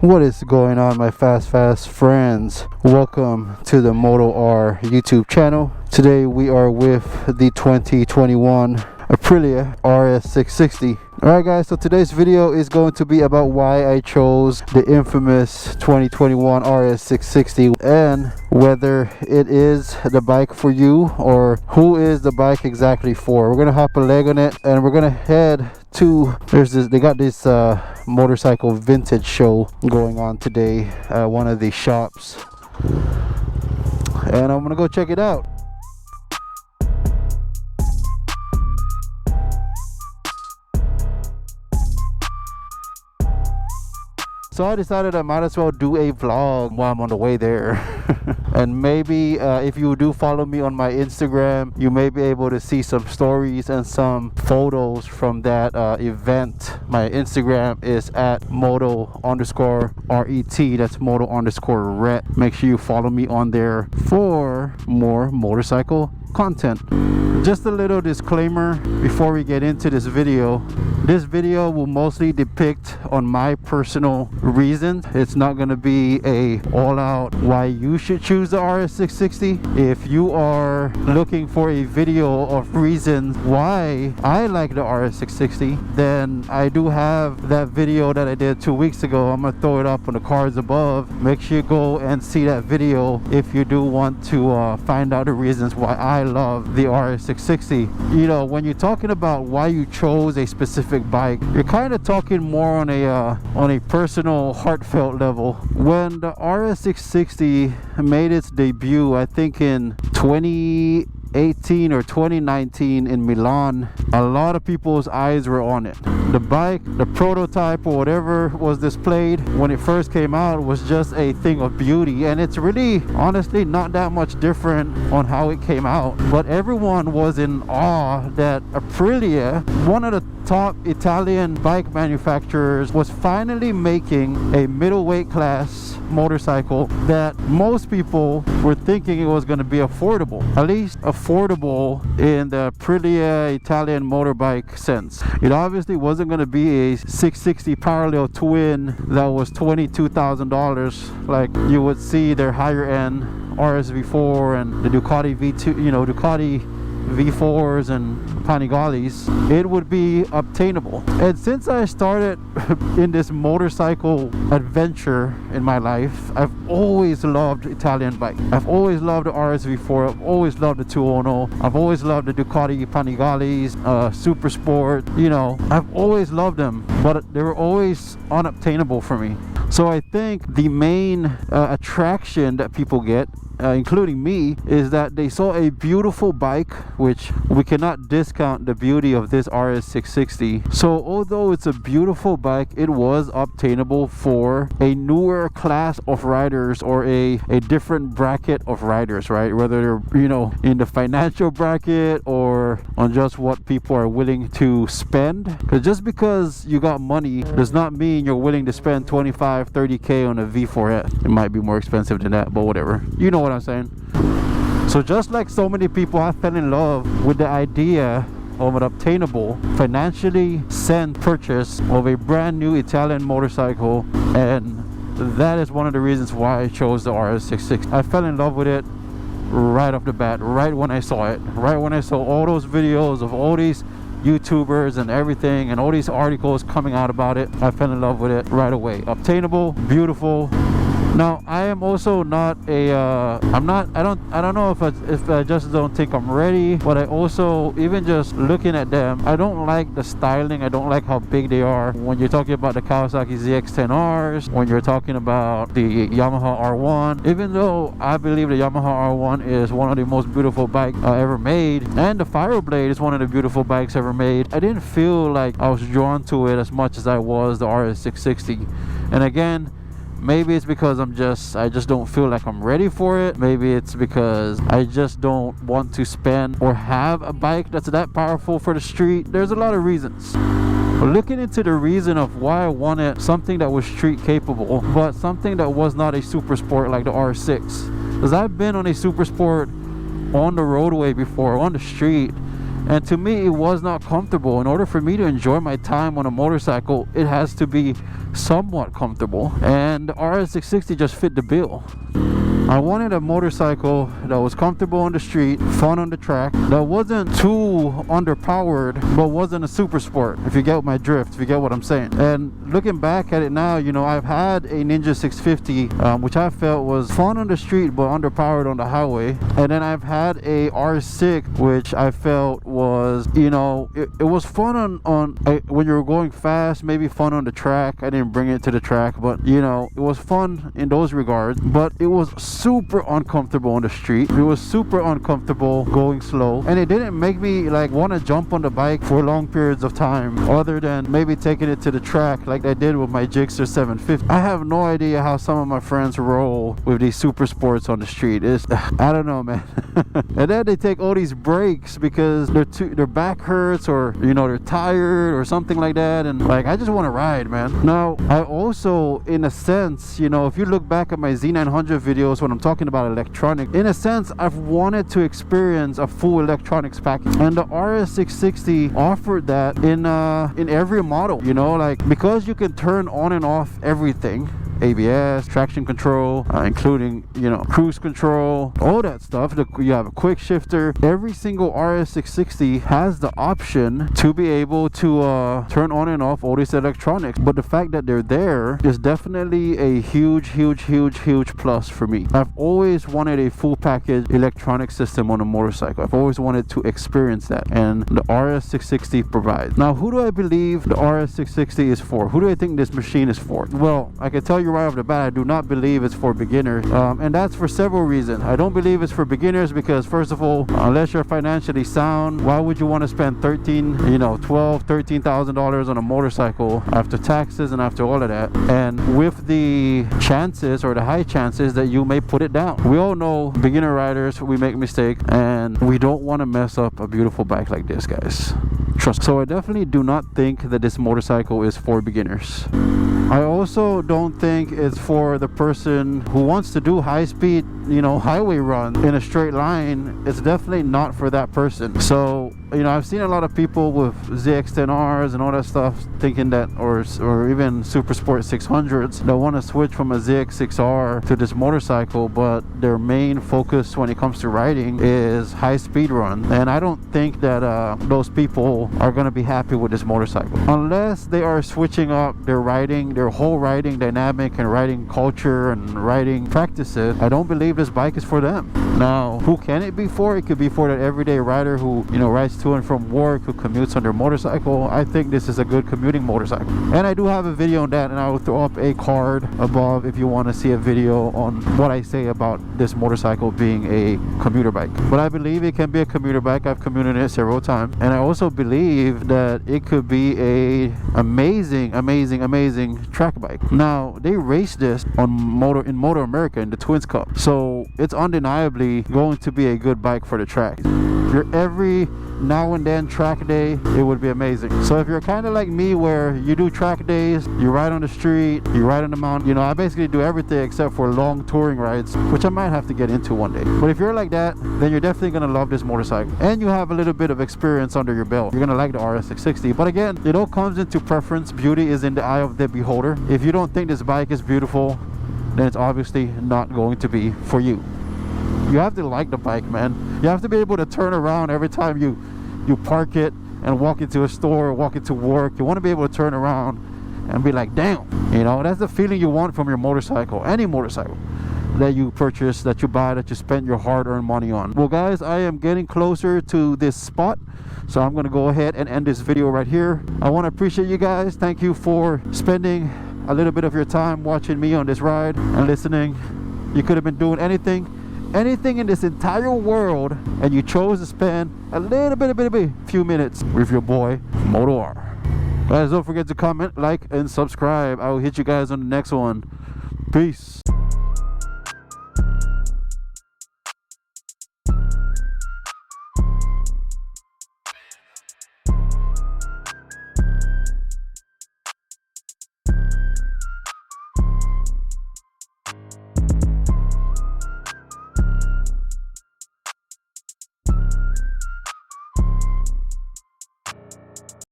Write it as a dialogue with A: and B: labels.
A: What is going on, my fast friends? Welcome to the Moto-R YouTube channel. Today we are with the 2021 Aprilia RS660. Alright guys, so today's video is going to be about why I chose the infamous 2021 RS660 and whether it is the bike for you or who is the bike exactly for. We're gonna hop a leg on it and we're gonna head to, they got this motorcycle vintage show going on today at one of the shops, and I'm gonna go check it out. So I decided I might as well do a vlog while I'm on the way there. And maybe if you do follow me on my Instagram, you may be able to see some stories and some photos from that event. My Instagram is at moto_ret. That's moto_ret. Make sure you follow me on there for more motorcycle content. Just a little disclaimer before we get into this video. This video will mostly depict on my personal reasons. It's not going to be a all-out why you should choose the RS660. If you are looking for a video of reasons why I like the RS660, then I do have that video that I did 2 weeks ago. I'm going to throw it up on the cards above. Make sure you go and see that video if you do want to find out the reasons why I love the RS660. You know, when you're talking about why you chose a specific bike, you're kind of talking more on a personal, heartfelt level. When the RS660 made its debut, I think in 2018 or 2019 in Milan, a lot of people's eyes were on it. The bike, the prototype or whatever was displayed when it first came out was just a thing of beauty, and it's really honestly not that much different on how it came out. But everyone was in awe that Aprilia, one of the top Italian bike manufacturers, was finally making a middleweight class motorcycle that most people were thinking it was going to be affordable, at least affordable in the Aprilia Italian motorbike sense. It obviously wasn't going to be a 660 parallel twin that was $22,000 like you would see their higher end RSV4 and the Ducati V2, you know, Ducati V4s and Panigales. It would be obtainable. And since I started in this motorcycle adventure in my life, I've always loved Italian bike. I've always loved the RSV4. I've always loved the 210. I've always loved the Ducati Panigales, Super Sport. You know, I've always loved them, but they were always unobtainable for me. So I think the main attraction that people get, including me, is that they saw a beautiful bike, which we cannot discount the beauty of this RS660. So although it's a beautiful bike, it was obtainable for a newer class of riders or a different bracket of riders, right? Whether they're, you know, in the financial bracket or on just what people are willing to spend. Because just because you got money does not mean you're willing to spend 25-30K on a V4S. It might be more expensive than that, but whatever. You know what I'm saying? So just like so many people, I fell in love with the idea of an obtainable, financially sent purchase of a brand new Italian motorcycle, and that is one of the reasons why I chose the RS660. I fell in love with it right off the bat, right when I saw it, right when I saw all those videos of all these YouTubers and everything and all these articles coming out about it. I fell in love with it right away. Obtainable, beautiful. Now I am also not a I don't know if I just don't think I'm ready, but I also, even just looking at them, I don't like the styling. I don't like how big they are. When you're talking about the Kawasaki ZX10Rs, when you're talking about the Yamaha R1, even though I believe the Yamaha R1 is one of the most beautiful bikes ever made, and the Fireblade is one of the beautiful bikes ever made, I didn't feel like I was drawn to it as much as I was the RS660. And again, maybe it's because I just don't feel like I'm ready for it. Maybe it's because I just don't want to spend or have a bike that's that powerful for the street. There's a lot of reasons. But looking into the reason of why I wanted something that was street capable, but something that was not a super sport like the R6. Because I've been on a super sport on the roadway before, on the street, and to me it was not comfortable. In order for me to enjoy my time on a motorcycle, it has to be somewhat comfortable, and the RS660 just fit the bill. I wanted a motorcycle that was comfortable on the street, fun on the track, that wasn't too underpowered, but wasn't a super sport, if you get my drift, if you get what I'm saying. And looking back at it now, you know, I've had a Ninja 650, which I felt was fun on the street, but underpowered on the highway. And then I've had a R6, which I felt was, you know, it was fun on when you were going fast, maybe fun on the track. I didn't bring it to the track, but, you know, it was fun in those regards, but it was super uncomfortable on the street. It was super uncomfortable going slow, and it didn't make me like want to jump on the bike for long periods of time, other than maybe taking it to the track like I did with my Gixxer 750. I have no idea how some of my friends roll with these super sports on the street. It's, I don't know, man. And then they take all these breaks because their back hurts, or, you know, they're tired or something like that, and like, I just want to ride, man. Now, I also, in a sense, you know, if you look back at my Z900 videos when I'm talking about electronic, in a sense, I've wanted to experience a full electronics package, and the RS660 offered that in every model, you know, like, because you can turn on and off everything, ABS, traction control, including, you know, cruise control, all that stuff. You have a quick shifter. Every single RS660 has the option to be able to turn on and off all this electronics, but the fact that they're there is definitely a huge plus for me. I've always wanted a full package electronic system on a motorcycle. I've always wanted to experience that, and the RS660 provides. Now, who do I believe the RS660 is for? Who do I think this machine is for? Well, I can tell you right off the bat, I do not believe it's for beginners, and that's for several reasons. I don't believe it's for beginners because, first of all, unless you're financially sound, why would you want to spend $13,000 on a motorcycle after taxes and after all of that, and with the chances, or the high chances, that you may put it down? We all know, beginner riders, we make mistakes, and we don't want to mess up a beautiful bike like this, guys. Trust me. So I definitely do not think that this motorcycle is for beginners. I also don't think it's for the person who wants to do high-speed, you know, highway run in a straight line. It's definitely not for that person. So, you know, I've seen a lot of people with ZX-10Rs and all that stuff thinking that, or even Super Sport 600s, that want to switch from a ZX6R to this motorcycle, but their main focus when it comes to riding is high-speed run. And I don't think that those people are going to be happy with this motorcycle unless they are switching up their riding, their whole riding dynamic and riding culture and riding practices. I don't believe this bike is for them. Now, who can it be for? It could be for that everyday rider who, you know, rides to and from work, who commutes on their motorcycle. I think this is a good commuting motorcycle, and I do have a video on that, and I will throw up a card above if you want to see a video on what I say about this motorcycle being a commuter bike. But I believe it can be a commuter bike. I've commuted it several times, and I also believe that it could be a amazing track bike. Now, they race this on Moto America in the Twins Cup, so it's undeniably going to be a good bike for the track. If you're every now and then track day, it would be amazing. So if you're kind of like me, where you do track days, you ride on the street, you ride on the mountain, you know, I basically do everything except for long touring rides, which I might have to get into one day. But if you're like that, then you're definitely going to love this motorcycle, and you have a little bit of experience under your belt. You're going to like the RS660. But again, it all comes into preference. Beauty is in the eye of the beholder. If you don't think this bike is beautiful, then it's obviously not going to be for you. You have to like the bike, man. You have to be able to turn around every time you park it and walk into a store or walk into work. You want to be able to turn around and be like, damn, you know, that's the feeling you want from your motorcycle, any motorcycle that you purchase, that you buy, that you spend your hard-earned money on. Well, guys, I am getting closer to this spot, so I'm going to go ahead and end this video right here. I want to appreciate you guys. Thank you for spending a little bit of your time watching me on this ride and listening. You could have been doing anything in this entire world, and you chose to spend a few minutes with your boy Moto-R. Guys, don't forget to comment, like, and subscribe. I will hit you guys on the next one. Peace.